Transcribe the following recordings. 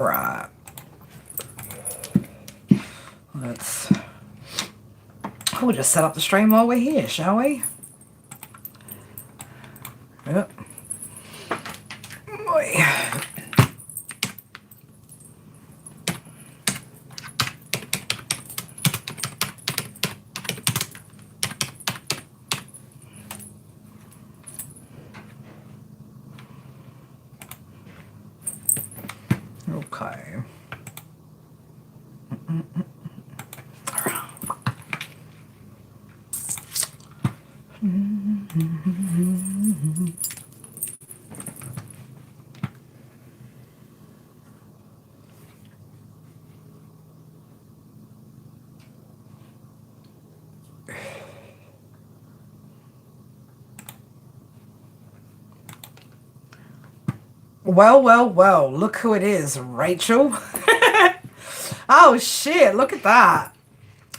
Right. We'll just set up the stream while we're here, shall we? Yep. Okay. Well, well, well, look who it is, Rachel. Oh shit, look at that.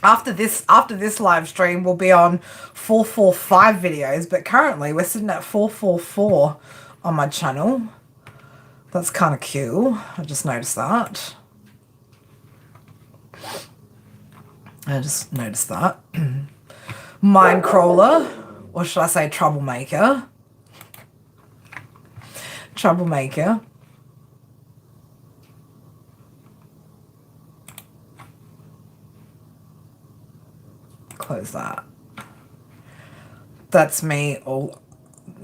After this live stream, we'll be on 445 videos, but currently we're sitting at 444 on my channel. That's kind of cute. I just noticed that. Mindcrawler, or should I say troublemaker? Troublemaker. Close that. That's me all...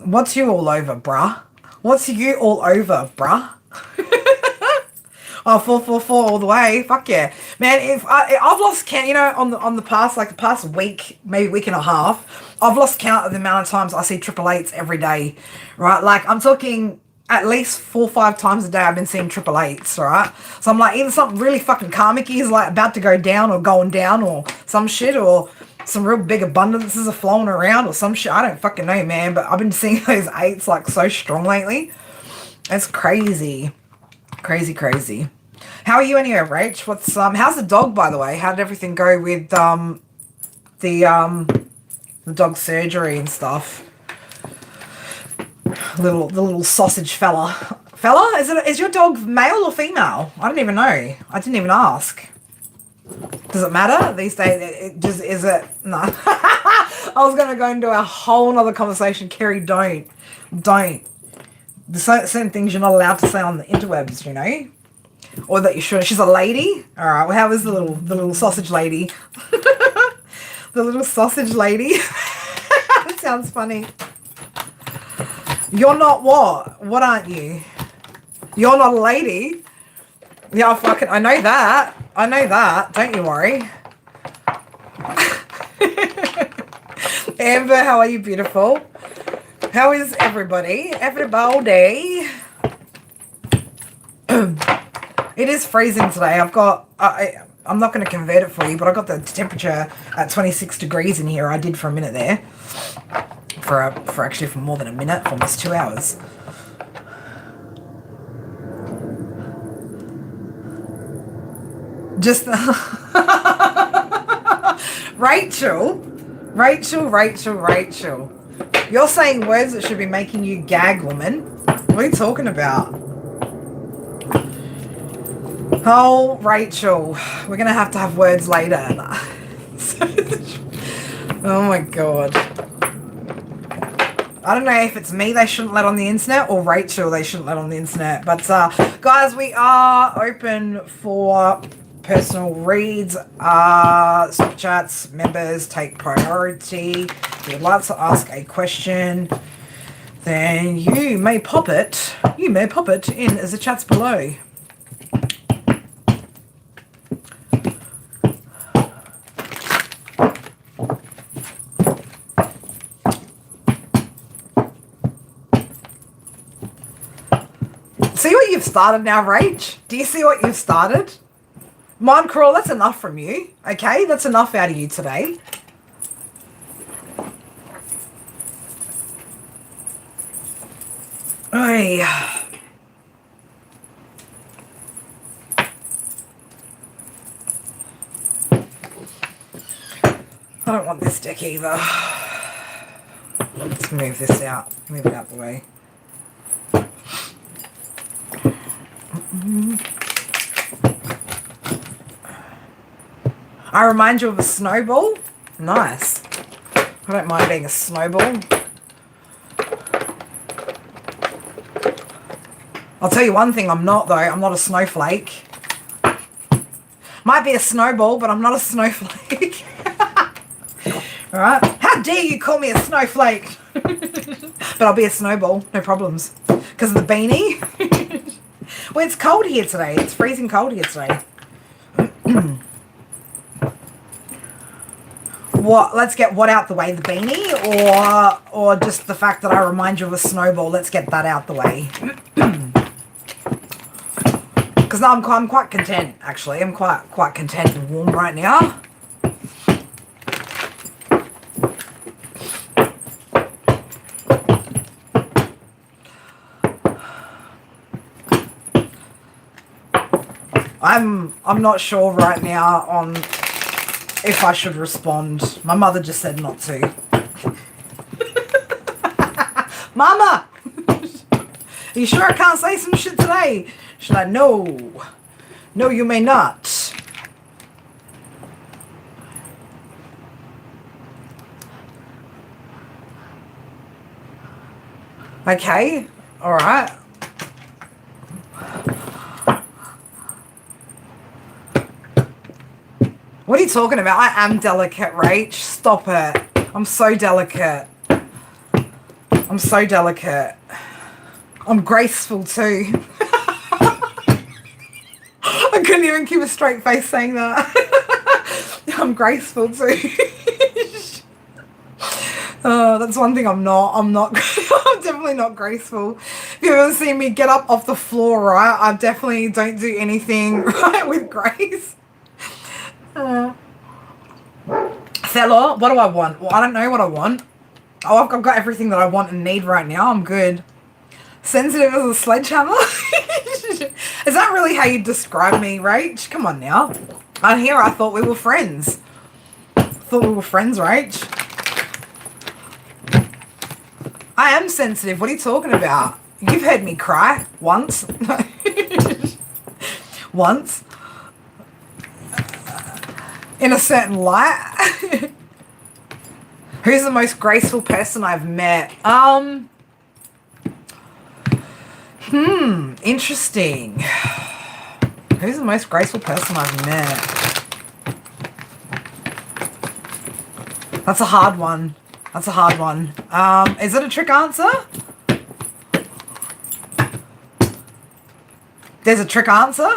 What's you all over, bruh? What's you all over, bruh? Oh, 444 all the way. Fuck yeah. Man, if I've lost count, you know, on the past, like the past week, maybe week and a half, I've lost count of the amount of times I see 888s every day, right? Like, I'm talking at least 4 or 5 times a day I've been seeing 888s, right? So I'm like, either something really fucking karmic is like about to go down or going down or some shit, or some real big abundances are flowing around or some shit. I don't fucking know, man, but I've been seeing those 8s like so strong lately. It's crazy. Crazy, crazy. How are you anyway, Rach? What's how's the dog, by the way? How did everything go with the dog surgery and stuff? The little sausage fella. Fella? Is your dog male or female? I don't even know. I didn't even ask. Does it matter these days? Is it no? I was gonna go into a whole nother conversation. Kerry, don't. There's certain things you're not allowed to say on the interwebs, you know, or that you should. She's a lady. All right. Well, how is the little sausage lady? The little sausage lady. That sounds funny. You're not what? What aren't you? You're not a lady. Yeah, I know that. I know that. Don't you worry. Amber, how are you, beautiful? How is everybody? Everybody. It is freezing today. I've got... I'm not going to convert it for you, but I got the temperature at 26 degrees in here. I did for a minute there. For more than a minute, for almost 2 hours. Just Rachel. You're saying words that should be making you gag, woman. What are you talking about? Oh, Rachel, we're gonna have to have words later. Oh my god. I don't know if it's me they shouldn't let on the internet or Rachel they shouldn't let on the internet. But guys, we are open for personal reads, super chats, members take priority. If you'd like to ask a question, then you may pop it in the chats below. See what you've started now, Rach? Do you see what you've started? Mindcrawl, that's enough from you, okay? That's enough out of you today. Oy. I don't want this deck either. Let's move this out. Move it out the way. I remind you of a snowball. Nice. I don't mind being a snowball. I'll tell you one thing I'm not, though. I'm not a snowflake. Might be a snowball, but I'm not a snowflake. Alright? How dare you call me a snowflake? But I'll be a snowball. No problems. Because of the beanie. Well, it's cold here today. It's freezing cold here today. What? Let's get what out the way? The beanie? Or just the fact that I remind you of a snowball? Let's get that out the way. Because I'm quite content, actually. I'm quite content and warm right now. I'm not sure right now on if I should respond. My mother just said not to. Mama! Are you sure I can't say some shit today? She's like, no. No, you may not. Okay. Alright. What are you talking about? I am delicate, Rach. Stop it. I'm so delicate. I'm so delicate. I'm graceful too. I couldn't even keep a straight face saying that. I'm graceful too. That's one thing I'm not. I'm definitely not graceful. If you've ever seen me get up off the floor, right, I definitely don't do anything right with grace. Fellow, what do I want? Well, I don't know what I want. Oh, I've got everything that I want and need right now. I'm good. Sensitive as a sledgehammer? Is that really how you describe me, Rach? Come on now. On here, I thought we were friends. Rach. I am sensitive. What are you talking about? You've heard me cry once. Once. In a certain light. Who's the most graceful person I've met? Interesting. Who's the most graceful person I've met? That's a hard one. Is it a trick answer? There's a trick answer?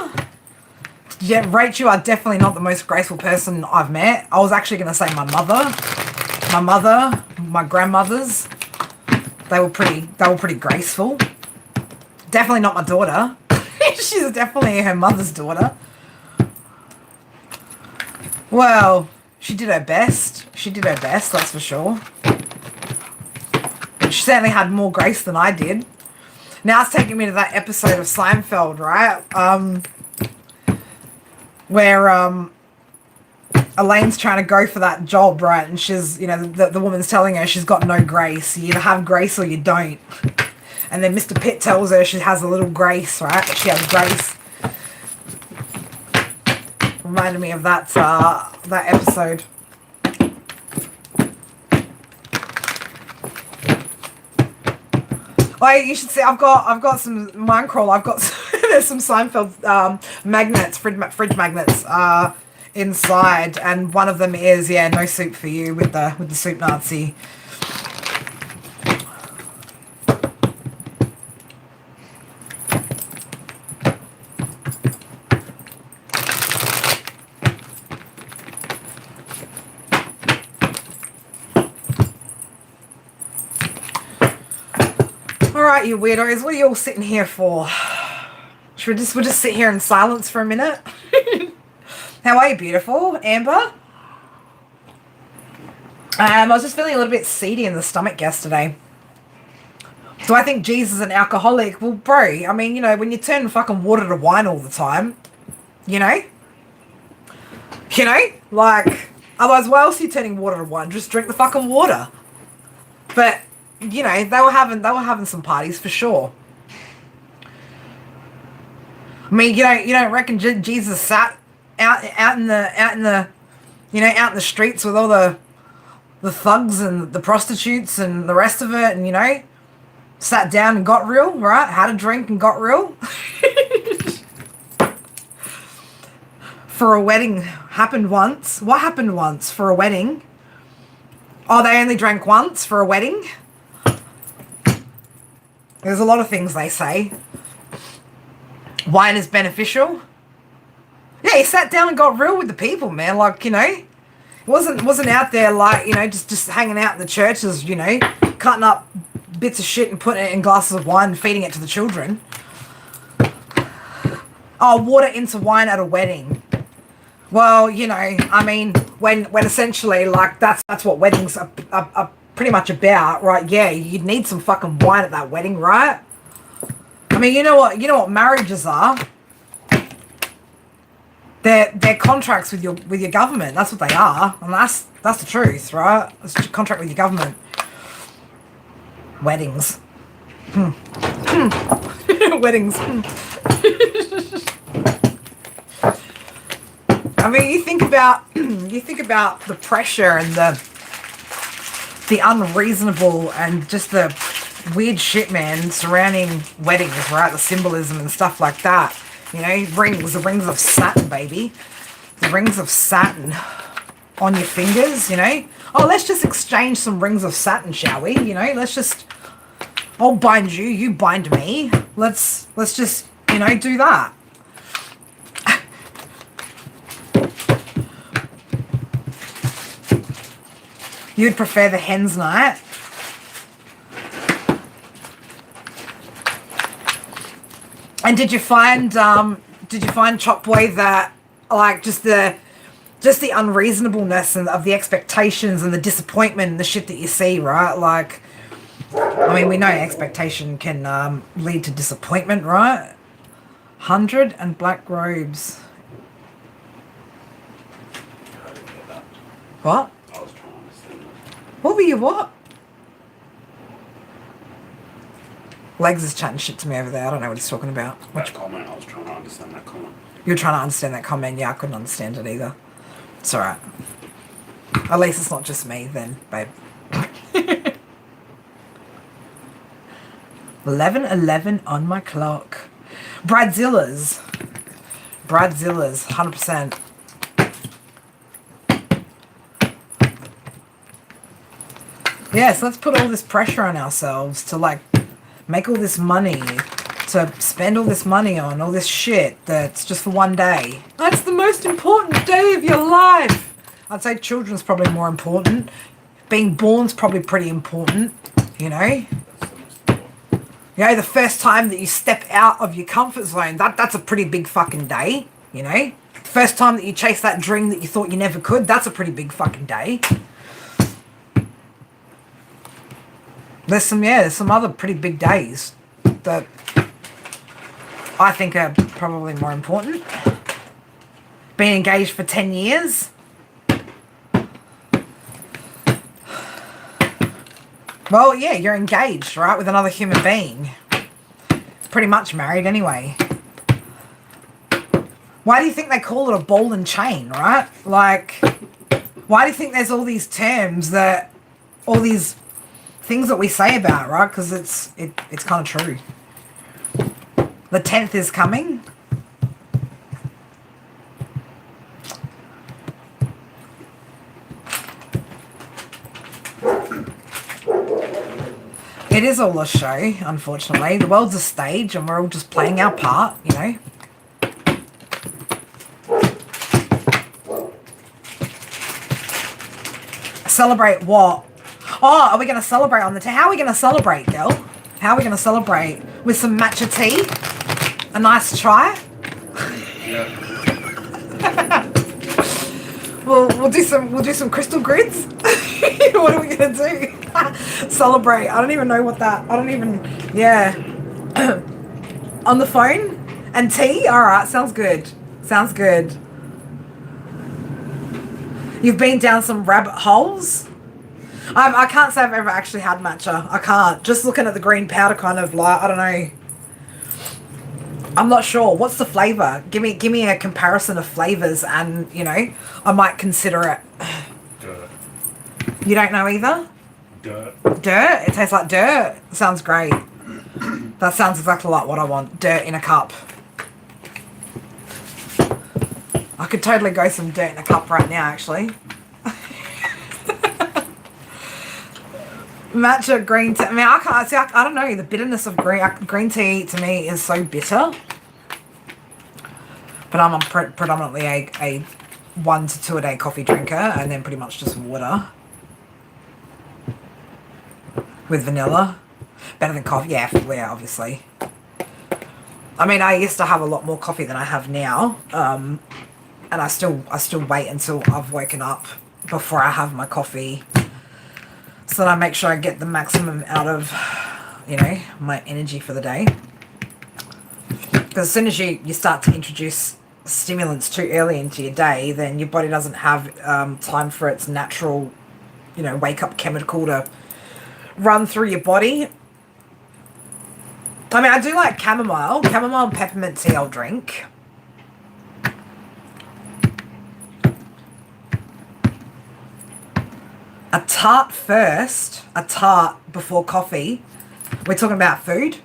Yeah, Rach, you are definitely not the most graceful person I've met. I was actually going to say my mother. My grandmothers. They were pretty graceful. Definitely not my daughter. She's definitely her mother's daughter. Well, she did her best. That's for sure. But she certainly had more grace than I did. Now it's taking me to that episode of Seinfeld, right? Where Elaine's trying to go for that job, right? And she's, the woman's telling her she's got no grace. You either have grace or you don't. And then Mr. Pitt tells her she has a little grace, right? She has grace. Reminded me of that episode. Oh, you should see. I've got some Minecraft. I've got there's some Seinfeld magnets, fridge magnets inside, and one of them is no soup for you with the soup Nazi. Alright, you weirdos, what are you all sitting here for? We'll just sit here in silence for a minute? How are you, beautiful? Amber? I was just feeling a little bit seedy in the stomach yesterday. Do I think Jesus is an alcoholic? Well, bro, I mean, when you turn fucking water to wine all the time, like, otherwise, why else are you turning water to wine? Just drink the fucking water. But they were having some parties for sure. I mean, you don't reckon Jesus sat out in the You know, out in the streets with all the thugs and the prostitutes and the rest of it, and you know, sat down and got real, right? Had a drink and got real. For a wedding happened once. What happened once for a wedding? Oh, they only drank once for a wedding? There's a lot of things they say. Wine is beneficial. Yeah, he sat down and got real with the people, man. Like, you know, it wasn't out there like, you know, just hanging out in the churches, you know, cutting up bits of shit and putting it in glasses of wine and feeding it to the children. Oh, water into wine at a wedding. Well, you know, I mean, when essentially, like, that's what weddings are pretty much about, right? Yeah, you'd need some fucking wine at that wedding, right? I mean, you know what marriages are? They're contracts with your government. That's what they are, and that's the truth, right? It's a contract with your government. Weddings. Weddings. I mean, you think about the pressure and the unreasonable and just the weird shit, man, surrounding weddings, right? The symbolism and stuff like that. You know, rings, the rings of Saturn, baby. The rings of Saturn on your fingers, you know. Oh, let's just exchange some rings of Saturn, shall we? You know, let's just, I'll bind you, you bind me. Let's just, you know, do that. You'd prefer the hen's night. And did you find Chop Boy that, like, just the unreasonableness and of the expectations and the disappointment and the shit that you see, right? Like, I mean, we know expectation can lead to disappointment, right? 100 and black robes. What? What were you, what? Legs is chatting shit to me over there. I don't know what he's talking about. That comment, I was trying to understand that comment. You were trying to understand that comment? Yeah, I couldn't understand it either. It's alright. At least it's not just me then, babe. 11:11 on my clock. Bradzilla's. 100%. Yeah, so let's put all this pressure on ourselves to, like, make all this money, to spend all this money on all this shit that's just for one day. That's the most important day of your life. I'd say children's probably more important. Being born's probably pretty important, you know. You know, the first time that you step out of your comfort zone, that's a pretty big fucking day, you know. First time that you chase that dream that you thought you never could, that's a pretty big fucking day. There's some other pretty big days that I think are probably more important. Being engaged for 10 years. Well, yeah, you're engaged, right, with another human being. Pretty much married anyway. Why do you think they call it a ball and chain, right? Like, why do you think there's all these terms that, all these things that we say about, right? Because it's kind of true. The 10th is coming. It is all a show, unfortunately. The world's a stage and we're all just playing our part, you know. Celebrate what? Oh, are we going to celebrate on the how are we going to celebrate, girl? How are we going to celebrate? With some matcha tea? A nice chai? Yeah. we'll do some crystal grids. What are we going to do? Celebrate. I don't even know what that... Yeah. On the phone? And tea? Alright, sounds good. Sounds good. You've been down some rabbit holes? I can't say I've ever actually had matcha. I can't. Just looking at the green powder kind of like, I don't know. I'm not sure. What's the flavour? Give me a comparison of flavours, and I might consider it. Dirt. You don't know either? Dirt. Dirt? It tastes like dirt. Sounds great. That sounds exactly like what I want. Dirt in a cup. I could totally go some dirt in a cup right now, actually. Matcha green tea. I mean, I can't see. I don't know. The bitterness of green tea to me is so bitter. But I'm predominantly a 1 to 2 a day coffee drinker, and then pretty much just water with vanilla. Better than coffee, yeah, obviously. I mean, I used to have a lot more coffee than I have now, and I still wait until I've woken up before I have my coffee, so that I make sure I get the maximum out of, my energy for the day. Because as soon as you start to introduce stimulants too early into your day, then your body doesn't have time for its natural, wake up chemical to run through your body. I mean, I do like chamomile and peppermint tea I'll drink. A tart first, a tart before coffee. We're talking about food.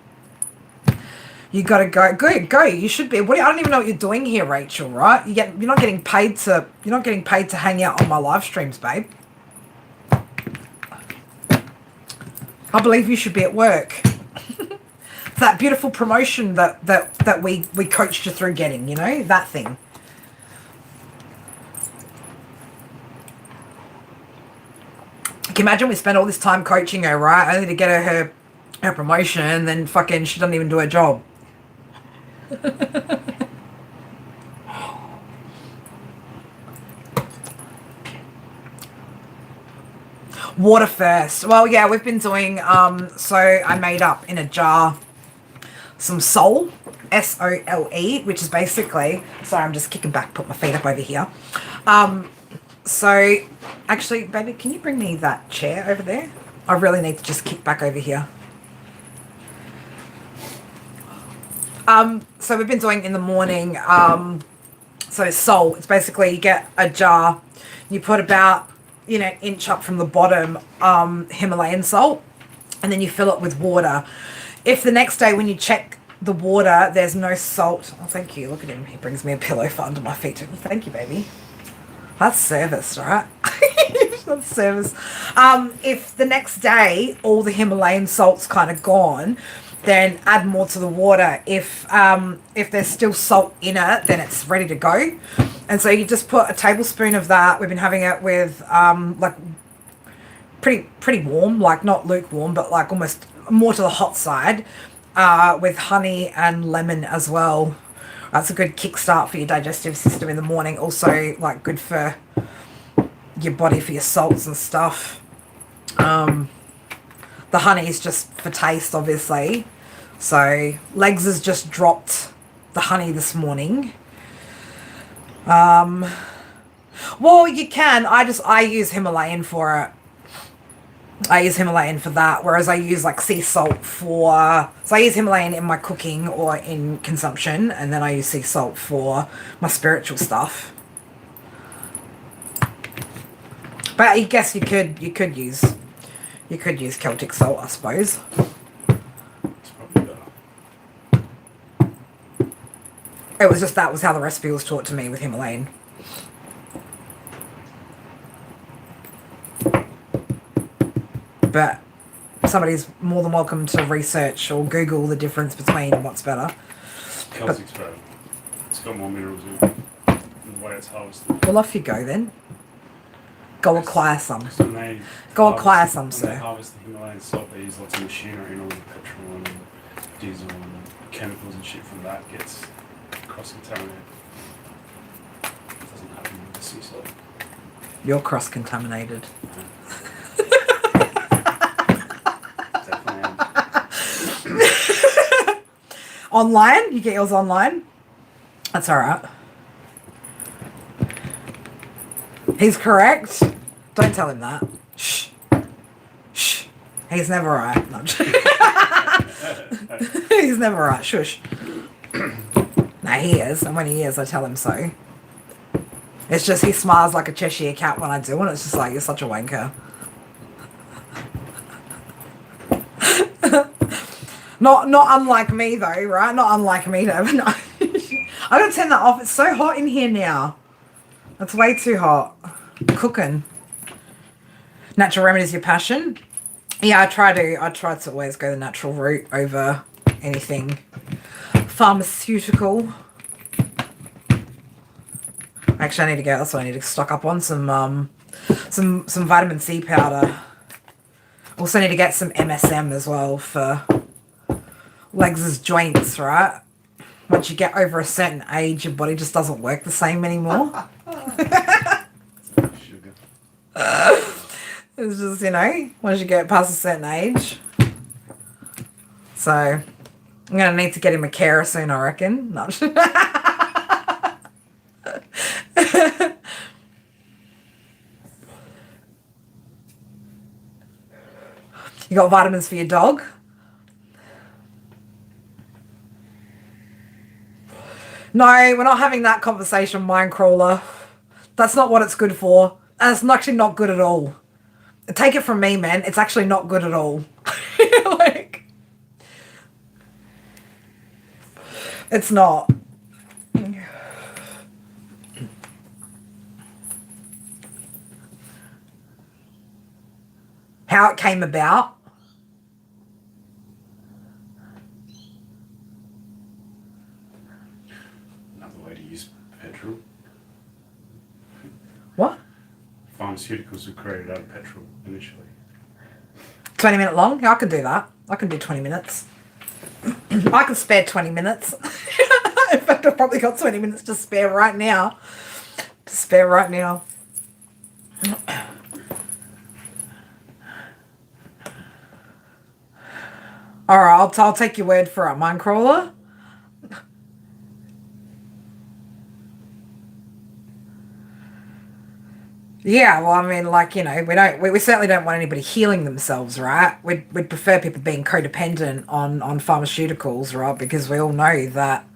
You gotta go. You should be. I don't even know what you're doing here, Rachel. Right? You're not getting paid to hang out on my live streams, babe. I believe you should be at work. That beautiful promotion that we coached you through getting. That thing. Can you imagine we spent all this time coaching her, right? Only to get her promotion, and then fucking she doesn't even do her job. Water first. Well, yeah, we've been doing, so I made up in a jar some sole, S-O-L-E, which is basically, sorry, I'm just kicking back, put my feet up over here. So, actually, baby, can you bring me that chair over there? I really need to just kick back over here. So we've been doing in the morning, so sole, it's basically you get a jar, you put about, inch up from the bottom, Himalayan salt, and then you fill it with water. If the next day when you check the water, there's no salt, oh, thank you, look at him, he brings me a pillow for under my feet. Thank you, baby. That's service, right? That's service. If the next day all the Himalayan salt's kind of gone, then add more to the water. If there's still salt in it, then it's ready to go. And so you just put a tablespoon of that. We've been having it with like pretty warm, like not lukewarm, but like almost more to the hot side, with honey and lemon as well. That's a good kickstart for your digestive system in the morning. Also, like, good for your body, for your salts and stuff. The honey is just for taste, obviously. So, Legs has just dropped the honey this morning. Well, you can. I use Himalayan for it. I use Himalayan for that, whereas I use like sea salt for... So I use Himalayan in my cooking or in consumption, and then I use sea salt for my spiritual stuff. But I guess you could use Celtic salt, I suppose. It's probably better. It was just that was how the recipe was taught to me with Himalayan. But somebody's more than welcome to research or Google the difference between what's better. Celtic's better. It's got more minerals in it. And the way it's harvested. Well, off you go then. Go acquire some. Go acquire some, sir. sir. When they harvest the Himalayan salt, they use lots of machinery and all the petrol and diesel and chemicals and shit from that gets cross-contaminated. It doesn't happen with the sea salt. You're cross-contaminated. Online? You get yours online? That's alright. He's correct. Don't tell him that. Shh. Shh. He's never right. No, I'm joking. He's never right. Shush. Yeah, he is. And when he is, I tell him so. It's just he smiles like a Cheshire cat when I do, and it's just like, you're such a wanker. Not unlike me though, right? Not unlike me though. No. I gotta turn that off. It's so hot in here now. It's way too hot. Cooking. Natural remedies your passion. Yeah, I try to always go the natural route over anything pharmaceutical. Actually, I need to go. That's what I need to stock up on some vitamin C powder. Also need to get some MSM as well for legs' joints, right? Once you get over a certain age, your body just doesn't work the same anymore. Sugar. It's just, you know, once you get past a certain age. So, I'm going to need to get him a carer soon, I reckon. No. You got vitamins for your dog? No, we're not having that conversation, Mindcrawler. That's not what it's good for. And it's actually not good at all. Take it from me, man. It's actually not good at all. Like, it's not. How it came about. Another way to use petrol. What? Pharmaceuticals were created out of petrol initially. 20-minute long? Yeah, I can do that. I can do 20 minutes. I can spare 20 minutes. In fact, I've probably got 20 minutes to spare right now. Alright, I'll take your word for it, Mindcrawler. Yeah, well, I mean, like, you know, we certainly don't want anybody healing themselves, right? We'd prefer people being codependent on pharmaceuticals, right? Because we all know that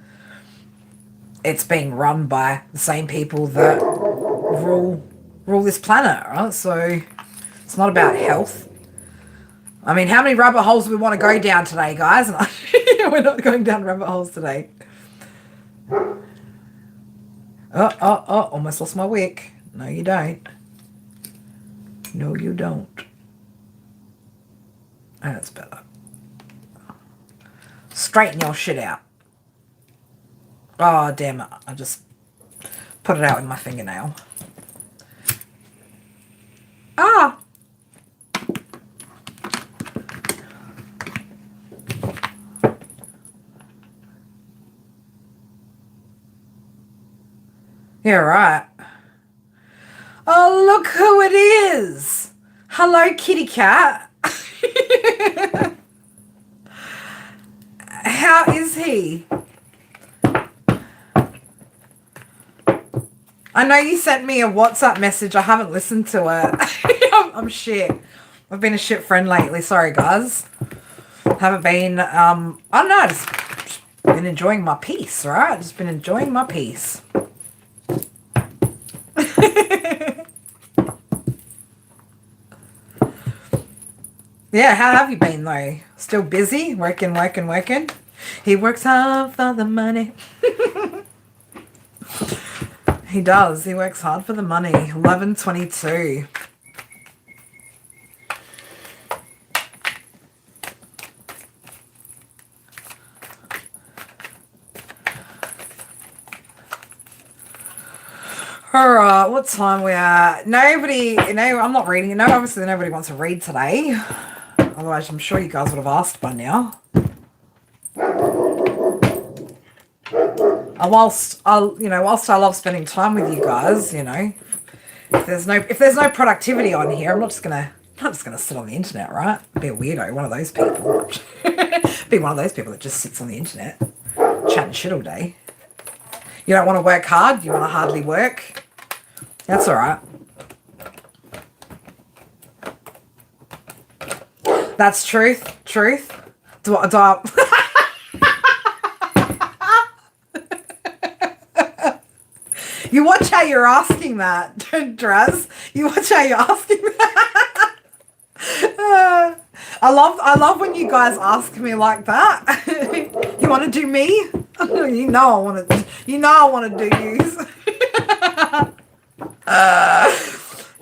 it's being run by the same people that rule this planet, right? So it's not about health. I mean, how many rabbit holes do we want to go down today, guys? We're not going down rabbit holes today. Oh, almost lost my wick. No, you don't. No, you don't. That's better. Straighten your shit out. Oh, damn it. I just put it out with my fingernail. Ah! Yeah, right. Oh, look who it is. Hello, kitty cat. How is he? I know you sent me a WhatsApp message. I haven't listened to it. I'm shit. I've been a shit friend lately. Sorry, guys. Haven't been, I don't know, just been enjoying my peace, right? Just been enjoying my peace. Yeah, how have you been though? Still busy? Working? He works hard for the money. He does. He works hard for the money. 11:22. Alright, what time we are? Nobody, I'm not reading it. No, obviously nobody wants to read today. Otherwise, I'm sure you guys would have asked by now. Whilst I love spending time with you guys, if there's no productivity on here, I'm not just gonna sit on the internet, right? Be a weirdo, one of those people. Be one of those people that just sits on the internet, chatting shit all day. You don't want to work hard. You want to hardly work. That's all right. That's truth. Do I? You watch how you're asking that, Draz. You watch how you're asking that. I love when you guys ask me like that. You want to do me? You know I want to. You know I want to do you.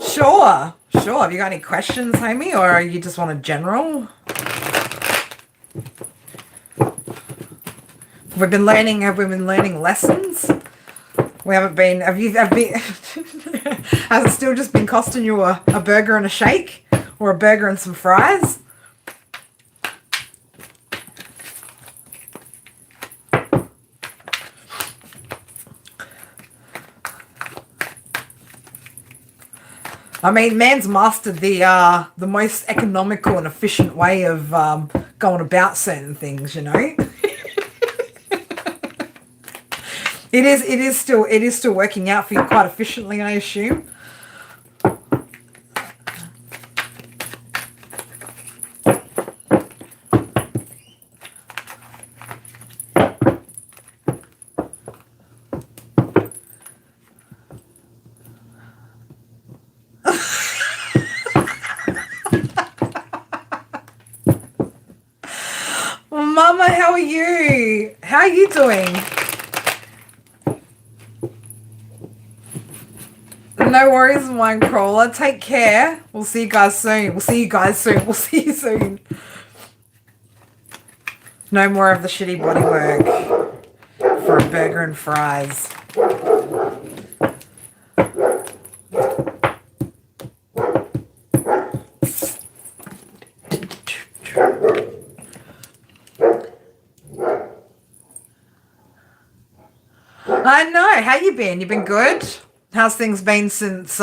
Sure. Have you got any questions, Amy, or you just want a general? Have we been learning lessons? We haven't been. Have been? Has it still just been costing you a burger and a shake, or a burger and some fries? I mean, man's mastered the most economical and efficient way of going about certain things, you know. It is still working out for you quite efficiently, I assume. Mama, how are you? How are you doing? No worries, Minecrawler. Take care. We'll see you guys soon. We'll see you soon. No more of the shitty bodywork for a burger and fries. I know. How you been? You been good? How's things been since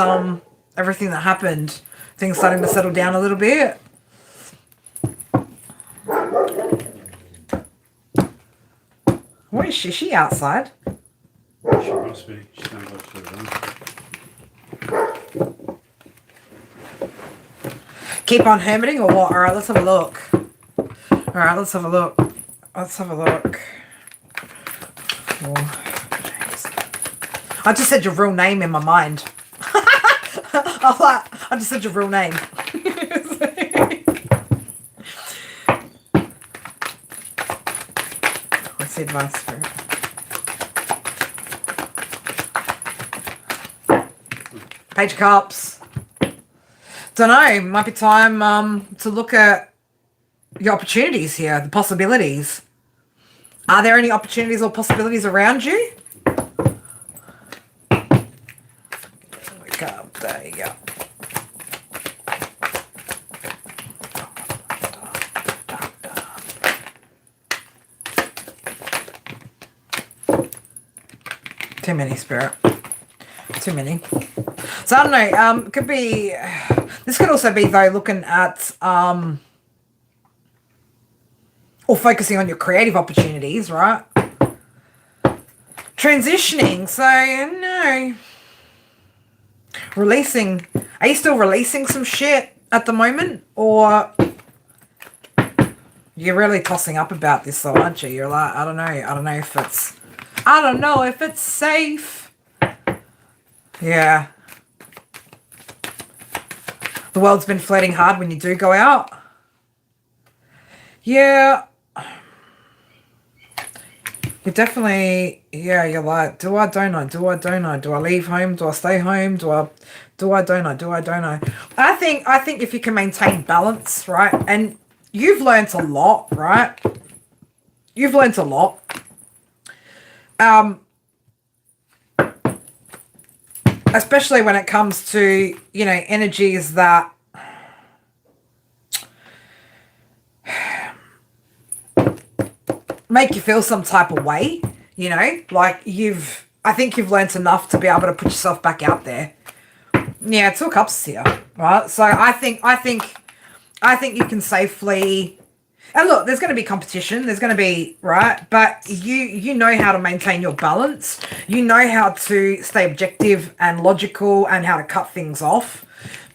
everything that happened? Things starting to settle down a little bit? Where is she? Is she outside? She must be. She's going to go to the room. Keep on hermiting or what? Alright, let's have a look. Alright, let's have a look. Let's have a look. Oh. I just said your real name in my mind. I just said your real name. What's the advice for it? Page of Cups. Don't know. Might be time to look at your opportunities here, the possibilities. Are there any opportunities or possibilities around you? There you go. Too many, Spirit. Too many. So I don't know. Could be. This could also be though looking at or focusing on your creative opportunities, right? Transitioning. So no. Releasing. Are you still releasing some shit at the moment, or you're really tossing up about this though, aren't you? You're like, I don't know if it's safe. Yeah. The world's been flirting hard when you do go out. Yeah. You're definitely, yeah, you're like, do I, don't I? Do I leave home? Do I stay home? Do I, don't I? I think if you can maintain balance, right? And you've learned a lot, right? You've learned a lot. Especially when it comes to, you know, energies that make you feel some type of way, you know, like I think you've learnt enough to be able to put yourself back out there. Yeah, Two of Cups here, right? So I think you can safely, and look, there's going to be competition, there's going to be, right? But you know how to maintain your balance. You know how to stay objective and logical and how to cut things off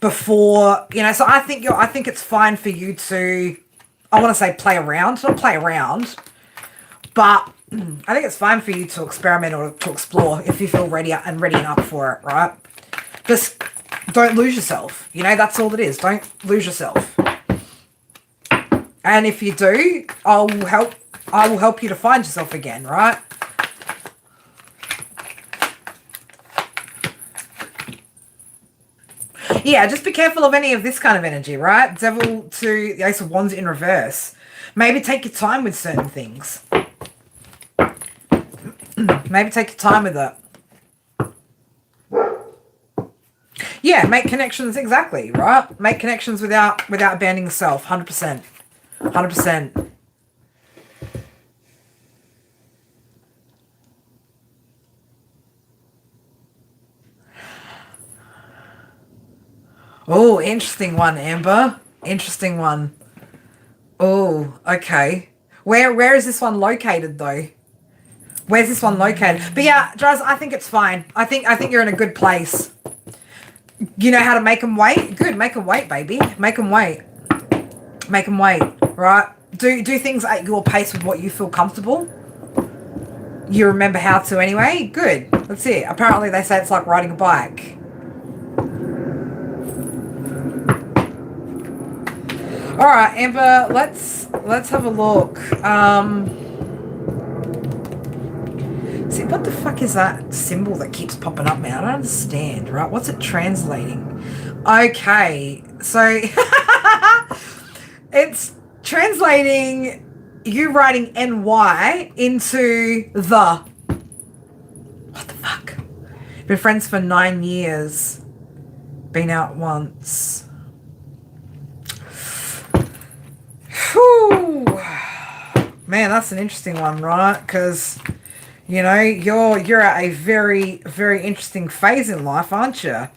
before, you know, so I think it's fine for you to, I want to say play around, not play around, but I think it's fine for you to experiment or to explore if you feel ready and up for it, right? Just don't lose yourself. You know, that's all it is. Don't lose yourself. And if you do, I will help you to find yourself again, right? Yeah, just be careful of any of this kind of energy, right? Devil to the Ace of Wands in reverse. Maybe take your time with certain things. Maybe take your time with it. Yeah, make connections, exactly, right? Make connections without abandoning yourself, 100%. 100%. Oh, interesting one, Amber. Interesting one. Oh, okay. Where is this one located though? Where's this one located? But yeah, Draz, I think it's fine. I think you're in a good place. You know how to make them wait? Good, make them wait, baby. Make them wait. Make them wait, right? Do things at your pace with what you feel comfortable. You remember how to anyway? Good. That's it. Apparently they say it's like riding a bike. All right, Amber, let's have a look. See, what the fuck is that symbol that keeps popping up, man? I don't understand, right? What's it translating? Okay, so it's translating you writing NY into the. What the fuck? Been friends for 9 years. Been out once. Whew. Man, that's an interesting one, right? Because, you know, you're at a very, very interesting phase in life, aren't you?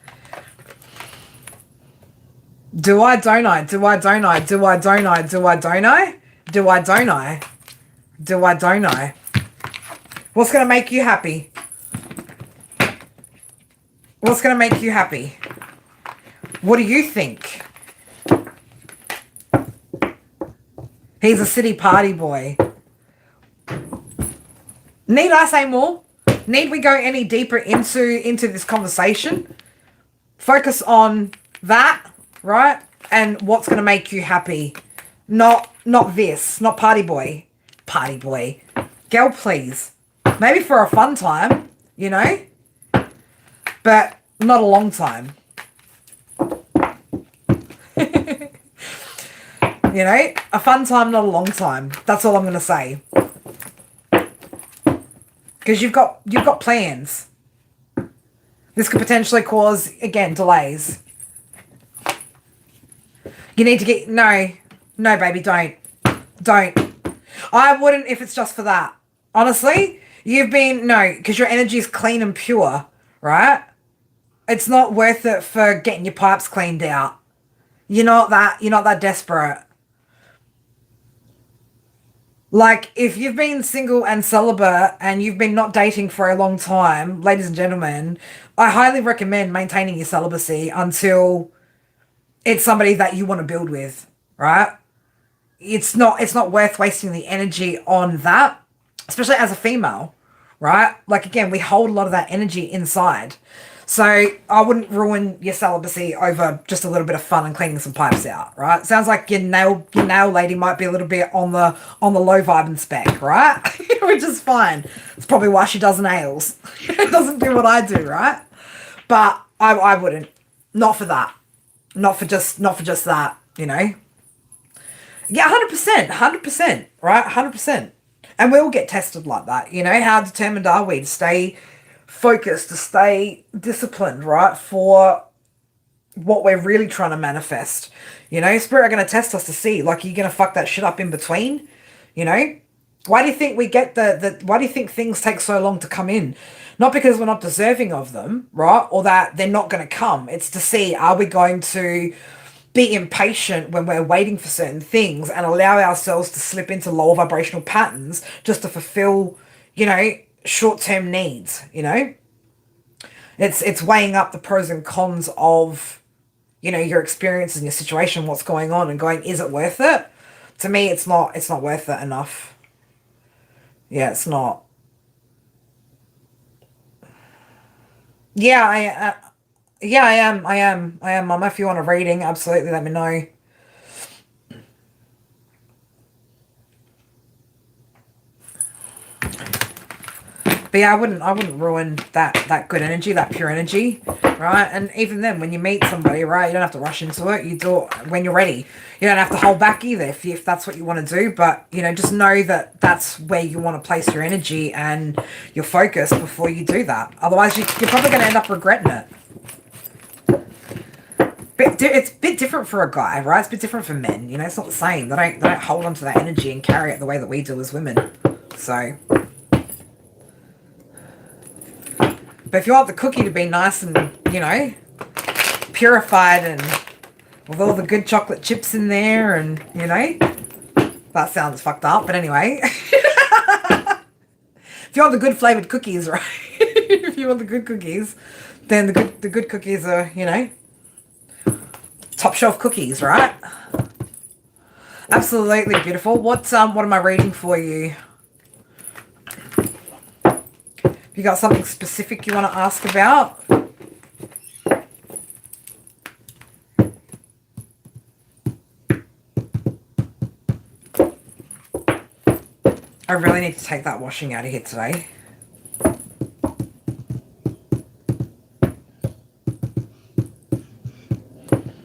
Do I, don't I? Do I, don't I? Do I, don't I? Do I, don't I? Do I, don't I? Do I, don't I? What's going to make you happy? What's going to make you happy? What do you think? He's a city party boy. Need I say more? Need we go any deeper into this conversation? Focus on that, right? And what's going to make you happy. Not this. Not party boy. Party boy. Girl, please. Maybe for a fun time, you know? But not a long time. You know, a fun time, not a long time. That's all I'm going to say. Because you've got plans. This could potentially cause, again, delays. You need to get... No, baby, don't. Don't. I wouldn't if it's just for that. Honestly, you've been... No, because your energy is clean and pure, right? It's not worth it for getting your pipes cleaned out. You're not that desperate. Like, if you've been single and celibate and you've been not dating for a long time, ladies and gentlemen, I highly recommend maintaining your celibacy until it's somebody that you want to build with, right? It's not worth wasting the energy on that, especially as a female, right? Like, again, we hold a lot of that energy inside. So I wouldn't ruin your celibacy over just a little bit of fun and cleaning some pipes out, right? Sounds like your nail lady might be a little bit on the low vibe and spec, right? Which is fine. It's probably why she does nails. It doesn't do what I do, right? But I wouldn't. Not for that. Not for just that, you know? Yeah, 100%, right? 100%. And we all get tested like that, you know? How determined are we to stay focused, to stay disciplined, right, for what we're really trying to manifest? You know, Spirit are going to test us to see, like, are you going to fuck that shit up in between? You know, why do you think we get why do you think things take so long to come in? Not because we're not deserving of them, right, or that they're not going to come. It's to see, are we going to be impatient when we're waiting for certain things and allow ourselves to slip into lower vibrational patterns just to fulfill, you know, short-term needs, you know? It's weighing up the pros and cons of, you know, your experiences and your situation, what's going on, and going, is it worth it? To me, it's not worth it enough. Yeah, it's not. Yeah, yeah, I am. Mama. If you want a reading, absolutely let me know. But yeah, I wouldn't ruin that good energy, that pure energy, right? And even then, when you meet somebody, right, you don't have to rush into it. You do it when you're ready. You don't have to hold back either if that's what you want to do. But just know that that's where you want to place your energy and your focus before you do that. Otherwise, you're probably going to end up regretting it. But it's a bit different for a guy, right? It's a bit different for men. It's not the same. They don't hold on to that energy and carry it the way that we do as women. So. But if you want the cookie to be nice and, purified and with all the good chocolate chips in there and, that sounds fucked up. But anyway, if you want the good flavored cookies, right? If you want the good cookies, then the good cookies are, top shelf cookies, right? Absolutely beautiful. What am I reading for you? You got something specific you want to ask about? I really need to take that washing out of here today.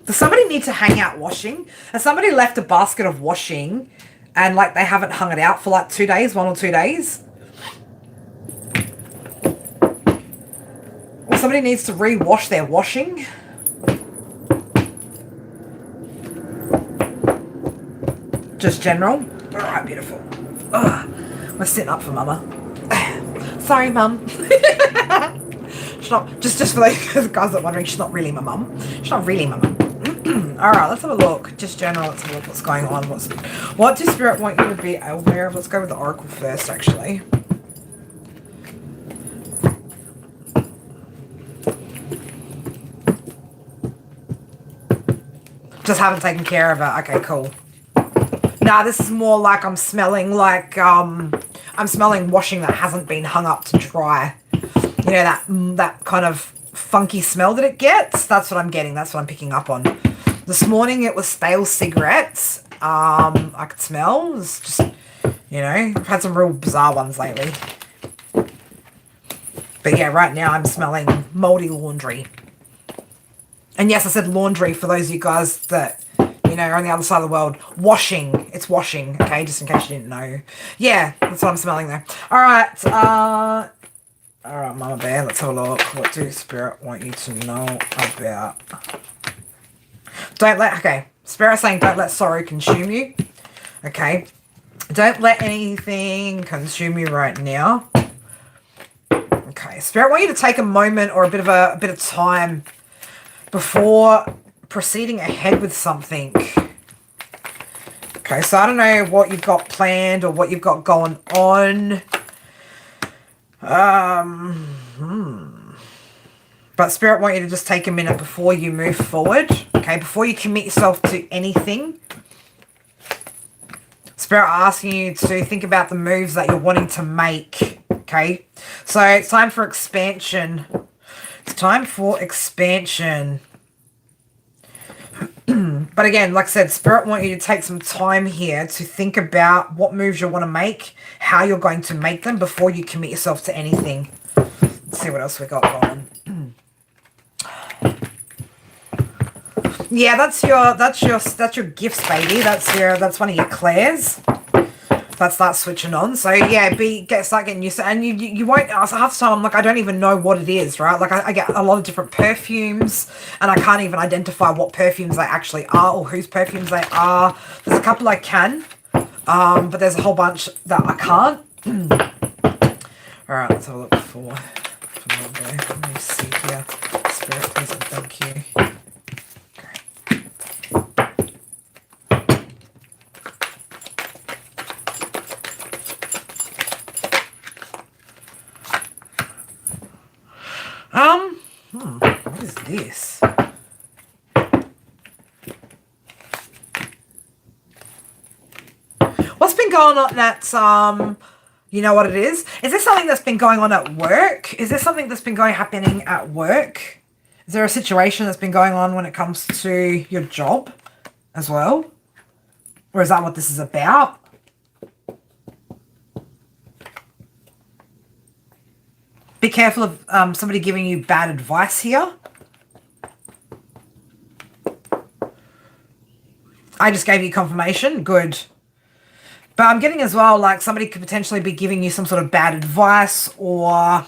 Does somebody need to hang out washing? Has somebody left a basket of washing and like they haven't hung it out for like 2 days, 1 or 2 days? Or somebody needs to re-wash their washing? Just general? Alright, beautiful. Ugh, we're sitting up for Mama. Sorry, Mum. She's not, just for the guys that are wondering, she's not really my mum. She's not really my mum. Alright, let's have a look. Just general, let's have a look what's going on. What does Spirit want you to be aware of? Let's go with the Oracle first, actually. Just haven't taken care of it. Okay, cool. Nah, this is more like I'm smelling like, I'm smelling washing that hasn't been hung up to dry. That kind of funky smell that it gets. That's what I'm getting. That's what I'm picking up on. This morning it was stale cigarettes. I could smell. It's just, I've had some real bizarre ones lately. But yeah, right now I'm smelling moldy laundry. And yes, I said laundry for those of you guys that, are on the other side of the world. Washing. It's washing, okay? Just in case you didn't know. Yeah, that's what I'm smelling there. All right. All right, Mama Bear, let's have a look. What do Spirit want you to know about? Spirit's saying don't let sorrow consume you. Okay. Don't let anything consume you right now. Okay. Spirit want you to take a moment or a bit of time before proceeding ahead with something. Okay, so I don't know what you've got planned or what you've got going on. But Spirit want you to just take a minute before you move forward. Okay, before you commit yourself to anything. Spirit asking you to think about the moves that you're wanting to make. Okay, so it's time for expansion. It's time for expansion. But again, like I said, Spirit want you to take some time here to think about what moves you want to make, how you're going to make them before you commit yourself to anything. Let's see what else we got going. Yeah, that's your gifts, baby. That's one of your clairs. That switching on. So yeah, start getting used to it. And you won't, half the time I'm like, I don't even know what it is, right? Like I get a lot of different perfumes and I can't even identify what perfumes they actually are or whose perfumes they are. There's a couple I can, but there's a whole bunch that I can't. All right, let's have a look for let me see here. Spirit, please and thank you. What is this? What's been going on at You know what it is? Is there something that's been going on at work? Is there something that's been happening at work? Is there a situation that's been going on when it comes to your job as well? Or is that what this is about? Be careful of somebody giving you bad advice here. I just gave you confirmation. Good. But I'm getting as well, like somebody could potentially be giving you some sort of bad advice, or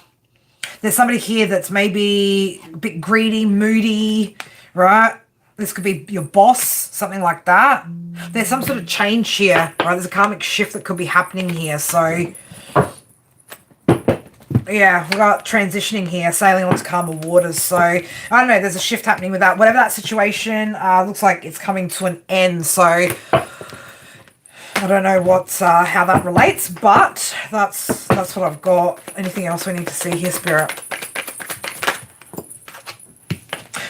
there's somebody here that's maybe a bit greedy, moody, right? This could be your boss, something like that. There's some sort of change here, right? There's a karmic shift that could be happening here. So, yeah, we got transitioning here, sailing onto calmer waters. So, I don't know, there's a shift happening with that. Whatever that situation, looks like it's coming to an end. So, I don't know how that relates, but that's what I've got. Anything else we need to see here, Spirit?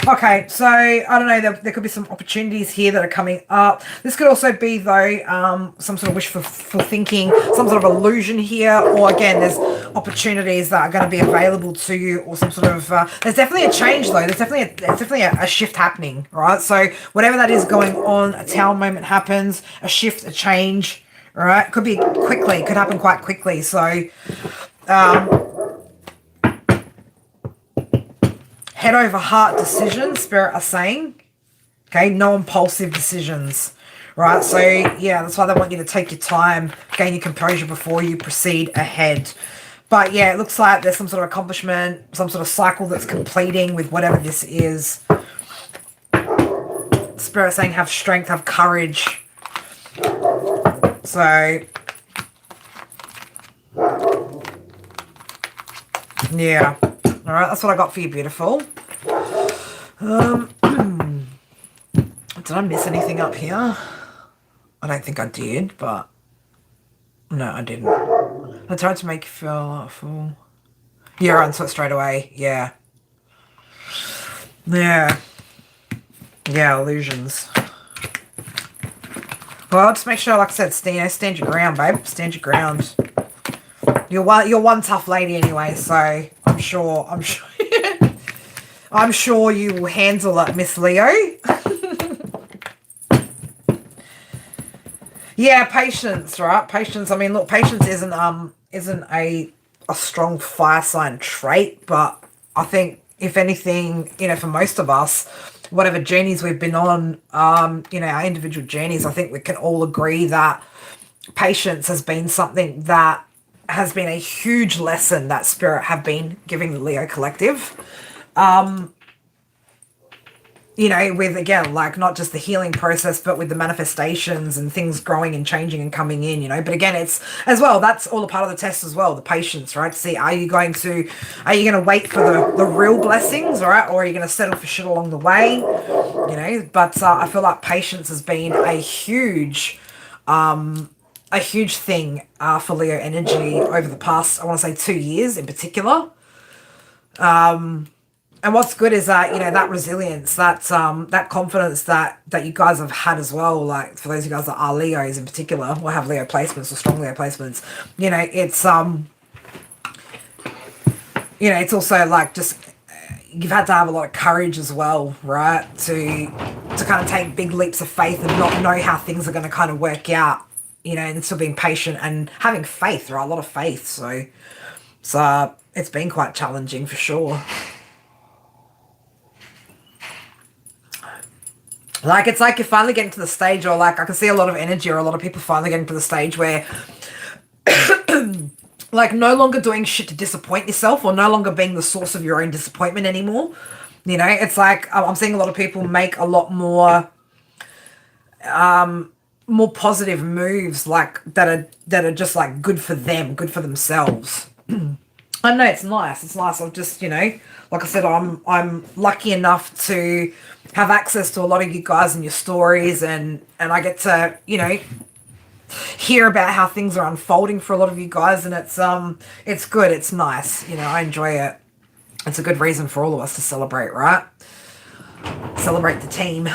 Okay, so I don't know, there could be some opportunities here that are coming up. This could also be, though, some sort of wishful thinking, some sort of illusion here, or again, there's opportunities that are going to be available to you, or some sort of, there's definitely a change, though. There's definitely a shift happening, right? So whatever that is going on, a tower moment happens, a shift, a change, all right? Could be quickly, could happen quite quickly. So, head over heart decisions, Spirit are saying. Okay, no impulsive decisions. Right, so yeah, that's why they want you to take your time, gain your composure before you proceed ahead. But yeah, it looks like there's some sort of accomplishment, some sort of cycle that's completing with whatever this is. Spirit saying have strength, have courage. So, yeah. All right, that's what I got for you, beautiful. Did I miss anything up here? I don't think I did, but no, I didn't. I tried to make you feel full. You're onto it straight away. Yeah. Yeah. Yeah, illusions. Well, just make sure, like I said, stand your ground, babe. Stand your ground. You're one tough lady anyway, so I'm sure I'm sure you will handle it, Miss Leo. Yeah, patience, right? Patience. I mean, look, patience isn't a strong fire sign trait, but I think if anything, you know, for most of us, whatever journeys we've been on, you know, our individual journeys, I think we can all agree that patience has been something that has been a huge lesson that Spirit have been giving the Leo collective. You know, with, again, like not just the healing process, but with the manifestations and things growing and changing and coming in, you know. But again, it's as well, that's all a part of the test as well, the patience, right? To see, are you going to wait for the real blessings, right? Or are you going to settle for shit along the way, you know? But I feel like patience has been a huge thing for Leo energy over the past, I want to say 2 years in particular. And what's good is that, you know, that resilience, that confidence that you guys have had as well, like for those of you guys that are Leos in particular, or have Leo placements or strong Leo placements, you know, it's, you know, it's also like just, you've had to have a lot of courage as well, right? To kind of take big leaps of faith and not know how things are going to kind of work out, you know, and still being patient and having faith, right? A lot of faith. So it's been quite challenging for sure. Like, it's like you're finally getting to the stage, or like I can see a lot of energy, or a lot of people finally getting to the stage where like no longer doing shit to disappoint yourself, or no longer being the source of your own disappointment anymore. You know, it's like I'm seeing a lot of people make a lot more more positive moves, like that are just like good for them, good for themselves. I know it's nice. It's nice. I've just, you know, like I said, I'm lucky enough to have access to a lot of you guys and your stories, and I get to, you know, hear about how things are unfolding for a lot of you guys, and it's good. It's nice. You know, I enjoy it. It's a good reason for all of us to celebrate, right? Celebrate the team.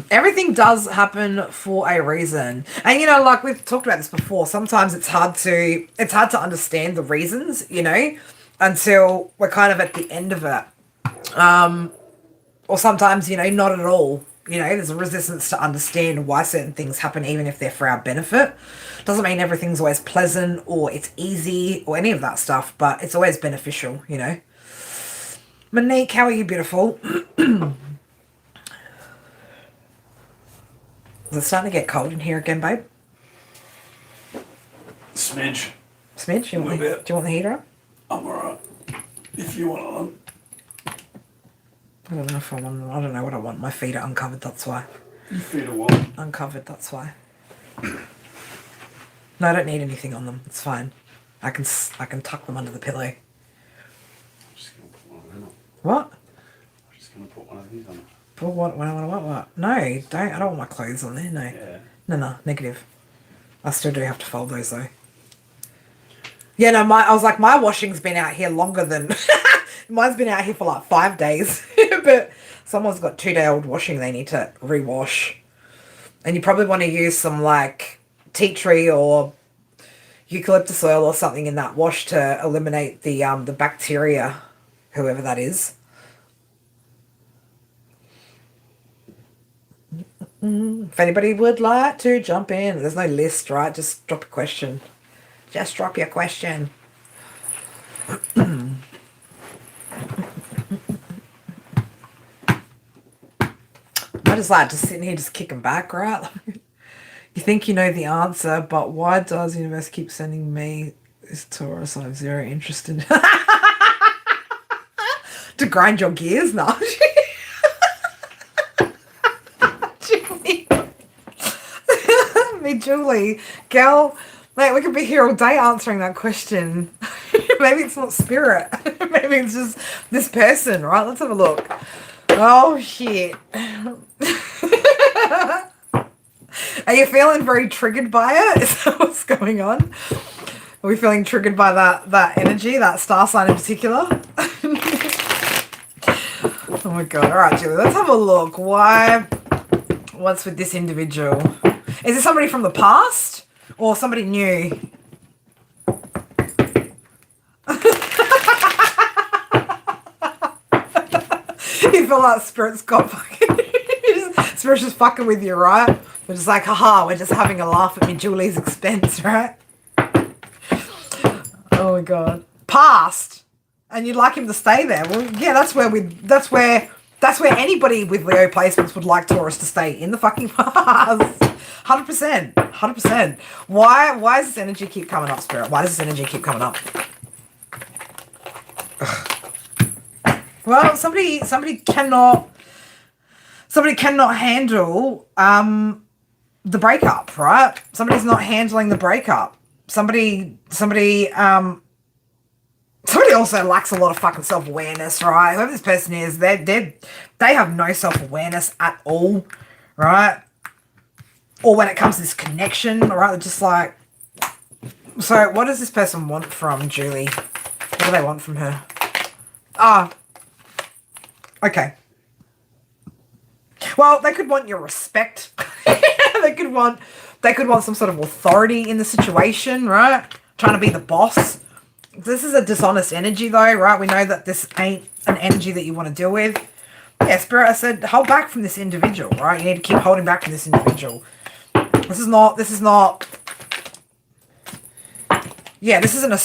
Everything does happen for a reason. And you know, like we've talked about this before, sometimes it's hard to understand the reasons, you know, until we're kind of at the end of it. Or sometimes, you know, not at all. You know, there's a resistance to understand why certain things happen, even if they're for our benefit. Doesn't mean everything's always pleasant or it's easy or any of that stuff, but it's always beneficial, you know. Monique, how are you, beautiful? Is it starting to get cold in here again, babe? Smidge. Smidge? Do you want the heater up? I'm alright. If you want it on. I don't know if I want. I don't know what I want. My feet are uncovered. That's why. Your feet are what? Uncovered. That's why. No, I don't need anything on them. It's fine. I can tuck them under the pillow. I'm just gonna put one of them on. What? I'm just gonna put one of these on. Put what? What? No, don't. I don't want my clothes on there. No. Yeah. No. Negative. I still do have to fold those though. Yeah, no. I was like, my washing's been out here longer than. Mine's been out here for like 5 days, but someone's got 2-day-old washing they need to rewash. And you probably want to use some like tea tree or eucalyptus oil or something in that wash to eliminate the bacteria, whoever that is. If anybody would like to jump in, there's no list, right? Just drop a question. Just drop your question. I just like to sit in here just kicking back, right? You think you know the answer, but why does the universe keep sending me this Taurus? I have zero interest in to grind your gears? No. Me, Julie. Girl, mate, we could be here all day answering that question. Maybe it's not spirit. Maybe it's just this person, right? Let's have a look. Oh, shit. Are you feeling very triggered by it? Is that what's going on? Are we feeling triggered by that energy, that star sign in particular? Oh my god. All right, Julie, let's have a look. What's with this individual? Is it somebody from the past or somebody new? You feel like Spirit's got fucking... Spirit's just fucking with you, right? We're just like, haha, we're just having a laugh at me Julie's expense, right? Oh my god. Past. And you'd like him to stay there. Well, yeah, that's where anybody with Leo placements would like Taurus to stay, in the fucking past. 100%. 100%. Why does this energy keep coming up, Spirit? Why does this energy keep coming up? Ugh. Well, somebody cannot handle the breakup, right? Somebody's not handling the breakup. Somebody also lacks a lot of fucking self-awareness, right? Whoever this person is, they have no self-awareness at all, right? Or when it comes to this connection, right? They're just like... So, what does this person want from Julie? What do they want from her? Okay. Well, they could want your respect. They could want some sort of authority in the situation, right? Trying to be the boss. This is a dishonest energy though, right? We know that this ain't an energy that you want to deal with. Yeah, Spirit, I said, hold back from this individual, right? You need to keep holding back from this individual. This is not yeah, this is not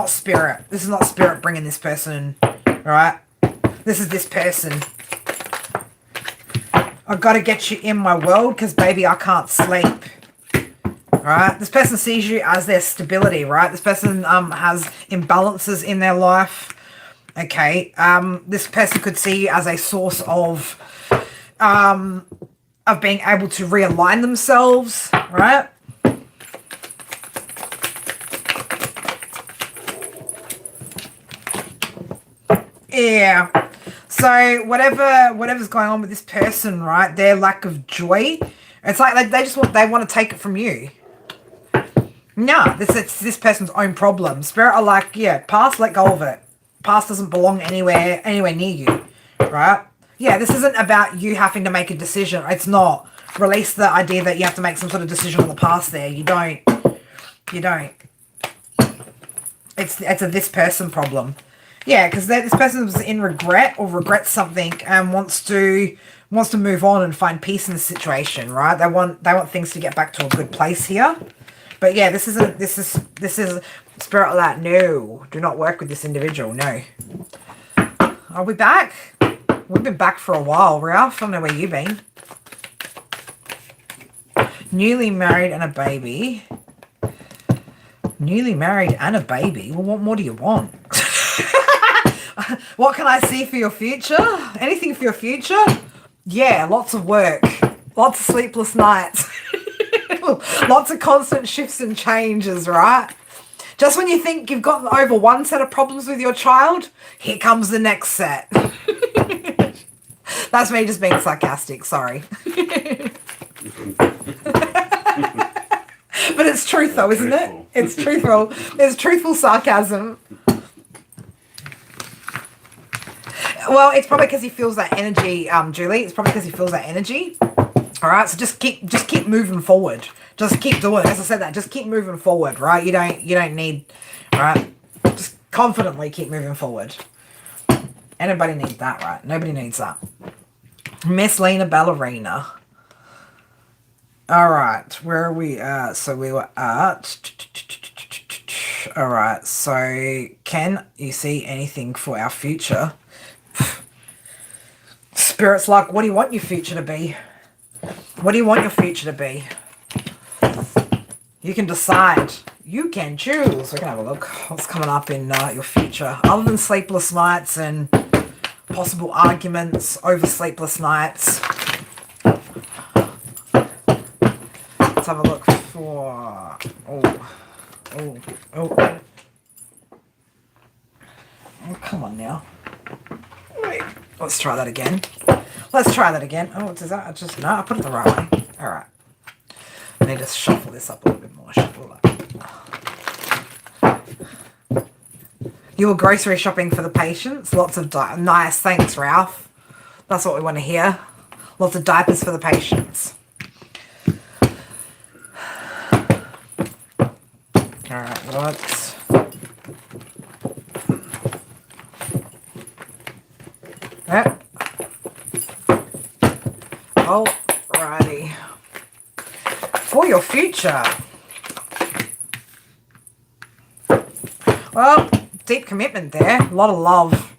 Spirit. This is not Spirit bringing this person, right? This is this person. I've got to get you in my world because, baby, I can't sleep. Right? This person sees you as their stability, right? This person has imbalances in their life. Okay. This person could see you as a source of being able to realign themselves, right? Yeah. So whatever's going on with this person, right? Their lack of joy, it's like they want to take it from you. No, it's this person's own problem. Spirit are like, yeah, past, let go of it. Past doesn't belong anywhere near you, right? Yeah, this isn't about you having to make a decision. It's not. Release the idea that you have to make some sort of decision on the past there. You don't. You don't. It's a this person problem. Yeah, because this person is in regret or regrets something and wants to move on and find peace in the situation, right? They want things to get back to a good place here. But yeah, this is spirit like, no, do not work with this individual. No. Are we back? We've been back for a while, Ralph. I don't know where you've been. Newly married and a baby. Newly married and a baby? Well, what more do you want? What can I see for your future? Anything for your future? Yeah, lots of work. Lots of sleepless nights. Lots of constant shifts and changes, right? Just when you think you've gotten over one set of problems with your child, here comes the next set. That's me just being sarcastic, sorry. But it's truth though, isn't it? It's truthful. It's truthful sarcasm. Well, it's probably because he feels that energy, Julie. It's probably because he feels that energy. All right, so just keep moving forward. Just keep doing it. As I said that, just keep moving forward, right? You don't need, right? Just confidently keep moving forward. Anybody needs that, right? Nobody needs that. Miss Lena Ballerina. All right, where are we at? So we were at. All right, so can you see anything for our future? Spirit's like, what do you want your future to be? What do you want your future to be? You can decide. You can choose. We can have a look. What's coming up in your future? Other than sleepless nights and possible arguments over sleepless nights. Let's have a look for... Oh, come on now. Wait. Let's try that again. Let's try that again. Oh, what is that? I put it the right way. All right. I need to shuffle this up a little bit more. Shuffle that. You were grocery shopping for the patients. Lots of nice. Thanks, Ralph. That's what we want to hear. Lots of diapers for the patients. All right. Let's... Yeah. Alrighty. For your future. Well, deep commitment there. A lot of love.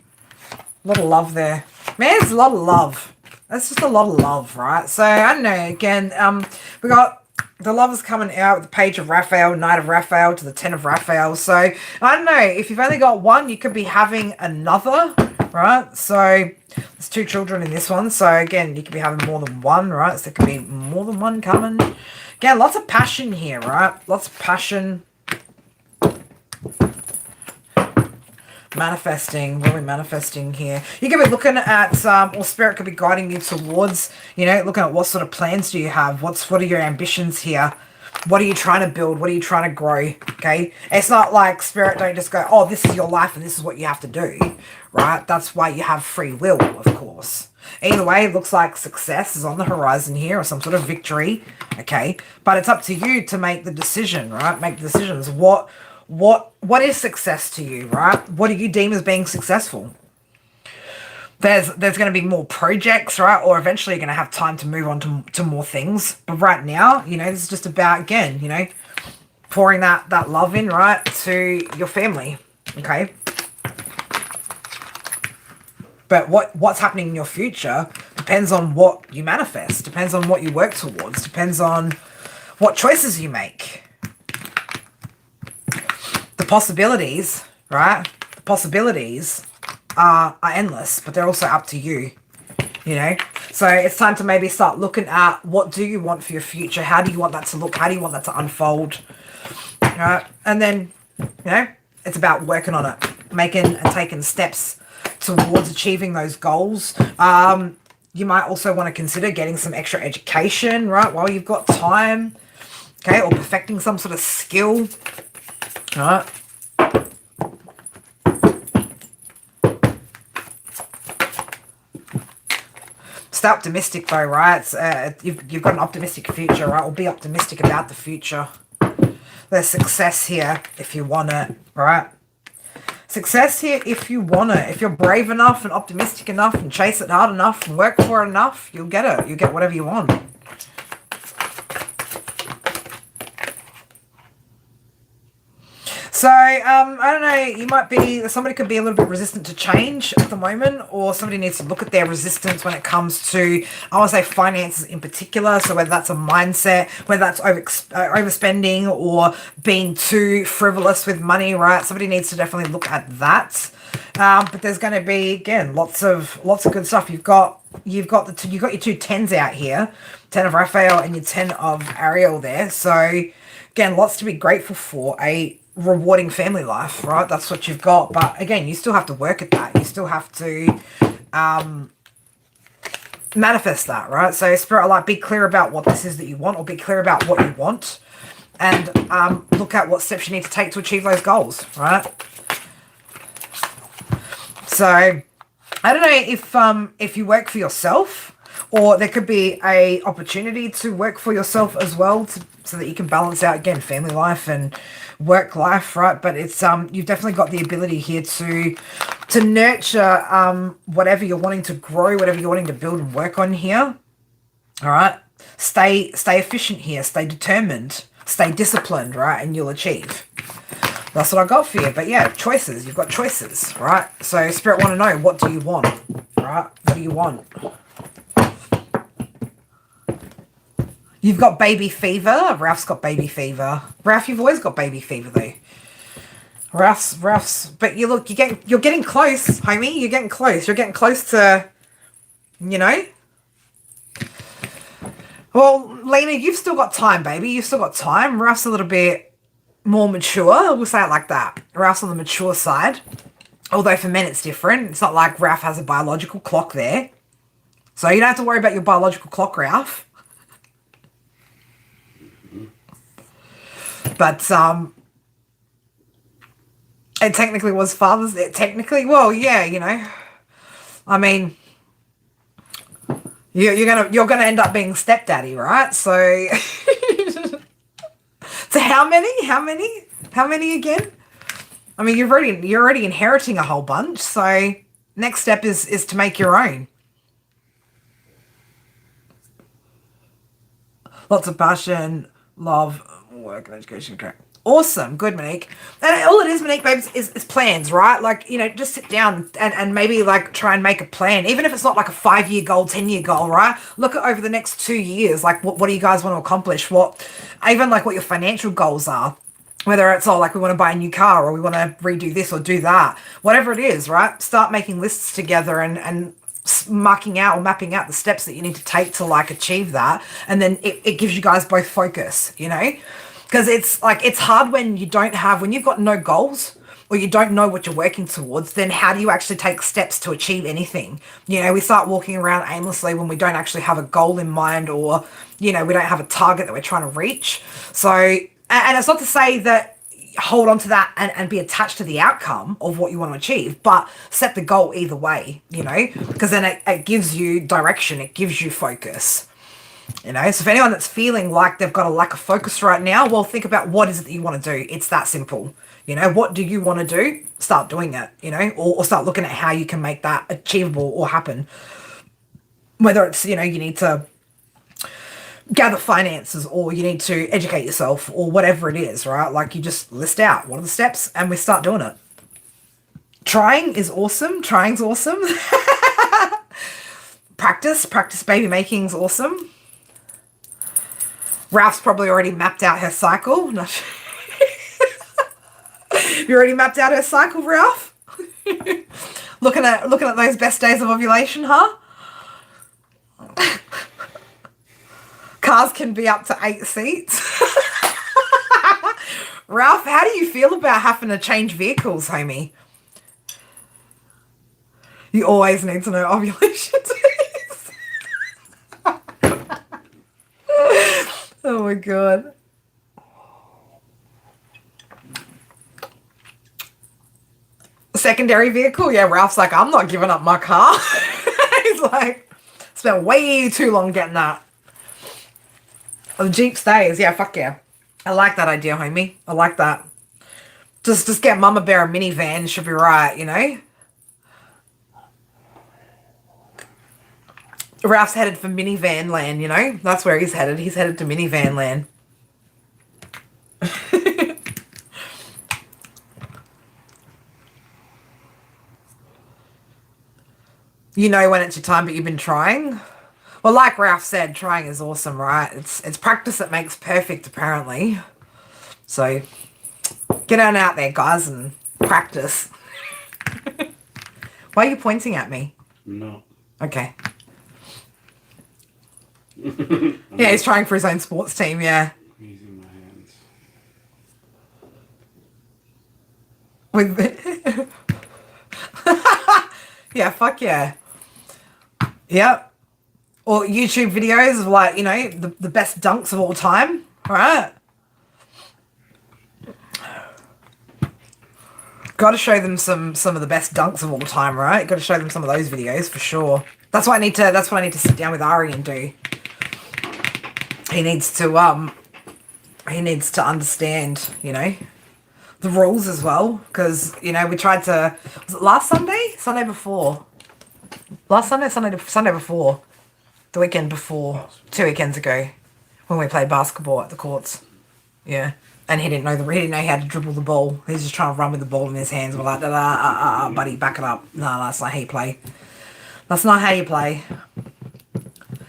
A lot of love there. Man, there's a lot of love. That's just a lot of love, right? So, I don't know. Again, we got the lovers coming out with the Page of Raphael, Knight of Raphael to the 10 of Raphael. So, I don't know. If you've only got one, you could be having another, right? So, there's 2 children in this one. So, again, you could be having more than one, right? So, there could be more than one coming. Again, lots of passion here, right? Lots of passion. Manifesting. What are we manifesting here? You could be looking at, or Spirit could be guiding you towards, you know, looking at what sort of plans do you have? What are your ambitions here? What are you trying to build? What are you trying to grow? Okay. It's not like Spirit don't just go, oh, this is your life and this is what you have to do, right? That's why you have free will, of course. Either way, it looks like success is on the horizon here or some sort of victory. Okay. But it's up to you to make the decision, right? Make decisions. What is success to you, right? What do you deem as being successful? There's going to be more projects, right? Or eventually you're going to have time to move on to more things. But right now, you know, this is just about, again, you know, pouring that love in, right, to your family, okay? But what's happening in your future depends on what you manifest, depends on what you work towards, depends on what choices you make. The possibilities, right? The possibilities are endless, but they're also up to you, you know? So it's time to maybe start looking at what do you want for your future? How do you want that to look? How do you want that to unfold? Right? And then, you know, it's about working on it, making and taking steps towards achieving those goals. You might also want to consider getting some extra education, right? While you've got time, okay? Or perfecting some sort of skill. All right. stay optimistic though, right? You've got an optimistic future, right? Or be optimistic about the future. There's success here if you want it, right? Success here if you want it. If you're brave enough and optimistic enough and chase it hard enough and work for it enough, you'll get it. You'll get whatever you want. So, I don't know, you might be, somebody could be a little bit resistant to change at the moment, or somebody needs to look at their resistance when it comes to, I want to say, finances in particular. So whether that's a mindset, whether that's overspending or being too frivolous with money, right? Somebody needs to definitely look at that. But there's going to be, again, lots of good stuff. You've got your two 10s out here, 10 of Raphael and your 10 of Ariel there. So again, lots to be grateful for. A rewarding family life, right? That's what you've got. But again, you still have to work at that. You still have to manifest that, right? So Spirit, like, be clear about what this is that you want, or be clear about what you want, and look at what steps you need to take to achieve those goals, right? So I don't know if you work for yourself, or there could be a opportunity to work for yourself as well, so that you can balance out, again, family life and work life, right? But it's you've definitely got the ability here to nurture whatever you're wanting to grow, whatever you're wanting to build and work on here. All right, stay efficient here, stay determined, stay disciplined, right? And you'll achieve. That's what I got for you. But yeah, choices. You've got choices, right? So Spirit want to know, what do you want, right? What do you want? You've got baby fever. Ralph's got baby fever. Ralph, you've always got baby fever though. Ralph's. But you're getting close, homie. You're getting close. You're getting close to, you know. Well, Lena, you've still got time, baby. You've still got time. Ralph's a little bit more mature. We'll say it like that. Ralph's on the mature side. Although for men it's different. It's not like Ralph has a biological clock there. So you don't have to worry about your biological clock, Ralph. But it technically was Father's Day. Technically, well, yeah, you know. I mean, you're gonna end up being stepdaddy, right? So, so how many again? I mean, you're already inheriting a whole bunch. So next step is to make your own. Lots of passion, love, work and education. Okay. Awesome. Good, Monique. And all it is, Monique, babes, is plans, right? Like, you know, just sit down and maybe like try and make a plan. Even if it's not like a 5-year goal, 10-year goal, right? Look at over the next 2 years, like what do you guys want to accomplish? Even like what your financial goals are. Whether it's like we want to buy a new car or we want to redo this or do that. Whatever it is, right? Start making lists together and mapping out the steps that you need to take to like achieve that. And then it gives you guys both focus, you know? Because it's hard when you've got no goals or you don't know what you're working towards, then how do you actually take steps to achieve anything? You know, we start walking around aimlessly when we don't actually have a goal in mind, or, you know, we don't have a target that we're trying to reach. So, and it's not to say that hold on to that and be attached to the outcome of what you want to achieve, but set the goal either way, you know, because then it gives you direction, it gives you focus. You know, so if anyone that's feeling like they've got a lack of focus right now, well, think about what is it that you want to do. It's that simple. You know, what do you want to do? Start doing it, you know, or start looking at how you can make that achievable or happen. Whether it's, you know, you need to gather finances or you need to educate yourself or whatever it is, right? Like you just list out what are the steps and we start doing it. Trying is awesome. Trying's awesome. Practice baby making's awesome. Ralph's probably already mapped out her cycle. You already mapped out her cycle, Ralph? looking at those best days of ovulation, huh? Cars can be up to 8 seats. Ralph, how do you feel about having to change vehicles, homie? You always need to know ovulation days. Oh my God. Secondary vehicle? Yeah, Ralph's like, I'm not giving up my car. He's like, spent way too long getting that. Oh, the Jeep stays. Yeah, fuck yeah. I like that idea, homie. I like that. Just get Mama Bear a minivan. Should be right, you know? Ralph's headed for minivan land, you know? That's where he's headed. He's headed to minivan land. You know when it's your time, but you've been trying. Well, like Ralph said, trying is awesome, right? It's practice that makes perfect, apparently. So get on out there, guys, and practice. Why are you pointing at me? No. Okay. Yeah, he's trying for his own sports team, yeah. I'm using my hands. With yeah, fuck yeah. Yep. Or YouTube videos of, like, you know, the best dunks of all time, right? Got to show them some of the best dunks of all time, right? Got to show them some of those videos for sure. That's what I need to sit down with Ari and do. He needs to understand, you know, the rules as well, because, you know, we tried to, was it last Sunday? Sunday before. Last Sunday, Sunday before. The weekend before, 2 weekends ago, when we played basketball at the courts. Yeah. And he didn't know how to dribble the ball. He was just trying to run with the ball in his hands. We're like, buddy, back it up. No, that's not how you play. That's not how you play.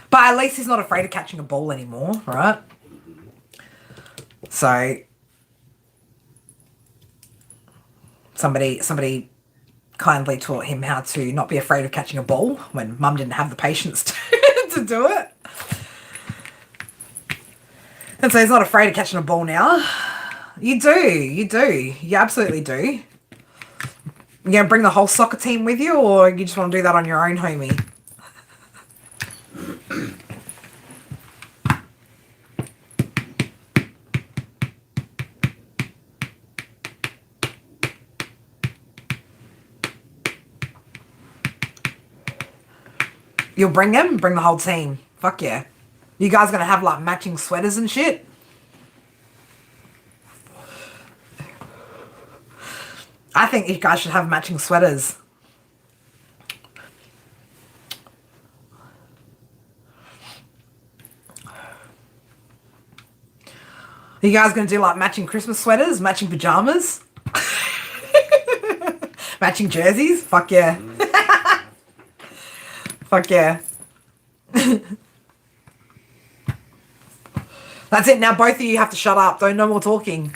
But at least he's not afraid of catching a ball anymore, right? So somebody kindly taught him how to not be afraid of catching a ball when Mum didn't have the patience to do it. And so he's not afraid of catching a ball now. You absolutely do. You gonna bring the whole soccer team with you, or you just want to do that on your own, homie? You'll bring him? Bring the whole team. Fuck yeah. You guys gonna have, like, matching sweaters and shit? I think you guys should have matching sweaters. You guys gonna do, like, matching Christmas sweaters? Matching pajamas? Matching jerseys? Fuck yeah. Fuck yeah. That's it. Now both of you have to shut up. No more talking.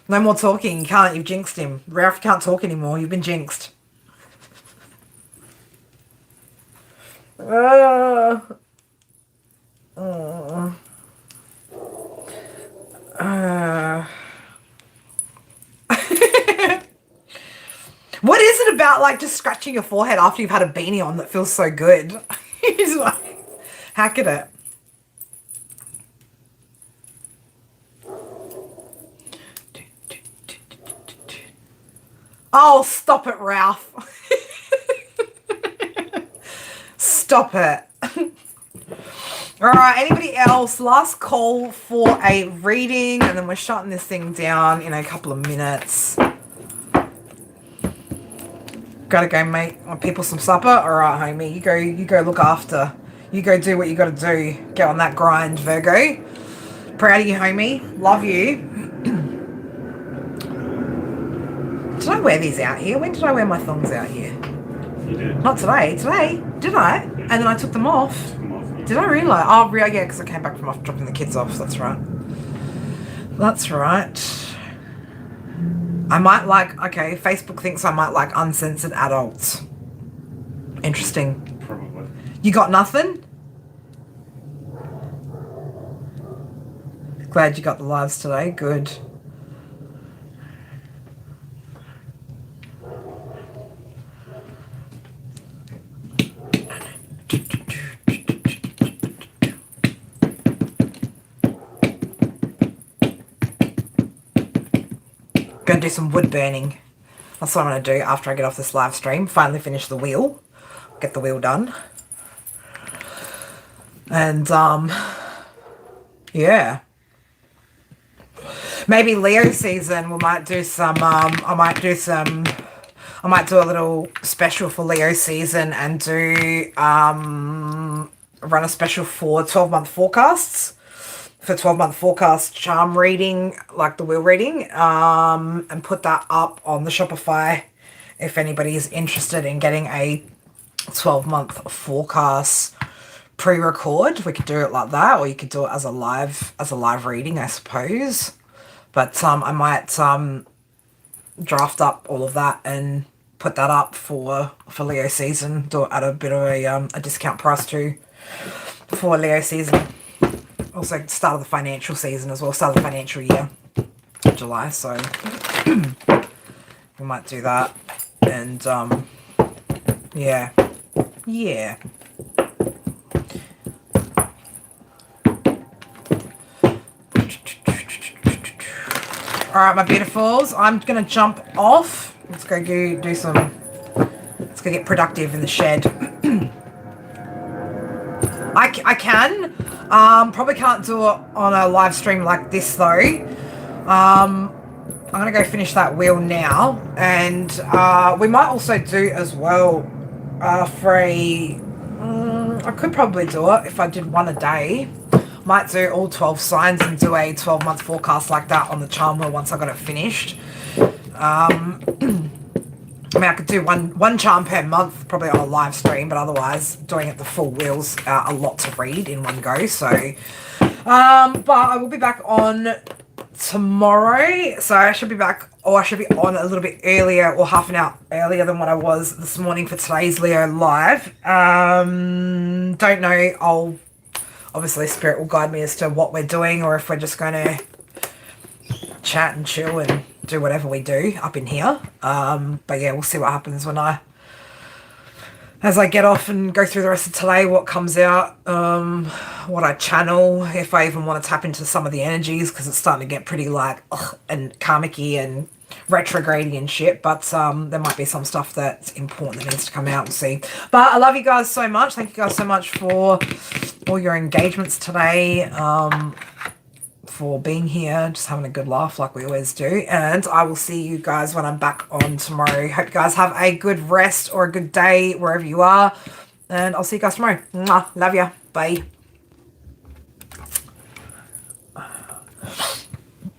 No more talking. You can't. You've jinxed him. Ralph can't talk anymore. You've been jinxed. What is it about, like, just scratching your forehead after you've had a beanie on that feels so good? He's like, hack at it. Oh, stop it, Ralph. Stop it. All right, anybody else? Last call for a reading, and then we're shutting this thing down in a couple of minutes. Gotta go make my people some supper. All right, homie, you go look after. You go do what you gotta do. Get on that grind, Virgo. Proud of you, homie. Love you. Did I wear these out here? When did I wear my thongs out here? You did. Not today. Today, did I? And then I took them off. Did I realise? Oh, yeah, because I came back from off dropping the kids off. That's right. That's right. I might like, okay, Facebook thinks I might like uncensored adults. Interesting. Probably. You got nothing? Glad you got the lives today. Good. Gonna do some wood burning. That's what I'm gonna do after I get off this live stream. Finally finish the wheel. Get the wheel done. And yeah. Maybe Leo season we might do some I might do a little special for Leo season and do run a special for 12-month forecasts. For 12-month forecast charm reading, like the wheel reading, and put that up on the Shopify if anybody is interested in getting a 12-month forecast pre-record. We could do it like that, or you could do it as a live reading, I suppose. But I might draft up all of that and put that up for Leo season. Do it at a bit of a discount price too for Leo season. Also start of the financial season as well, start of the financial year, July. So we might do that. And yeah. Alright, my beautifuls, I'm going to jump off. Let's go do some... Let's go get productive in the shed. I can. Probably can't do it on a live stream like this, though. I'm going to go finish that wheel now. And we might also do as well for a... I could probably do it if I did one a day. Might do all 12 signs and do a 12-month forecast like that on the charm wheel once I got it finished. I mean, I could do one charm per month, probably on a live stream, but otherwise doing it the full wheels a lot to read in one go. So, but I will be back on tomorrow. So I should be back, or I should be on a little bit earlier, or half an hour earlier than what I was this morning for today's Leo live. Don't know. Obviously, Spirit will guide me as to what we're doing, or if we're just going to chat and chill and do whatever we do up in here. But yeah, we'll see what happens as I get off and go through the rest of today, what comes out, what I channel, if I even want to tap into some of the energies, because it's starting to get pretty like and karmic-y and retrograde and shit. But there might be some stuff that's important that needs to come out. We'll see. But I love you guys so much. Thank you guys so much for all your engagements today, for being here, just having a good laugh like we always do. And I will see you guys when I'm back on tomorrow. Hope you guys have a good rest or a good day wherever you are. And I'll see you guys tomorrow. Mwah. Love ya. Bye.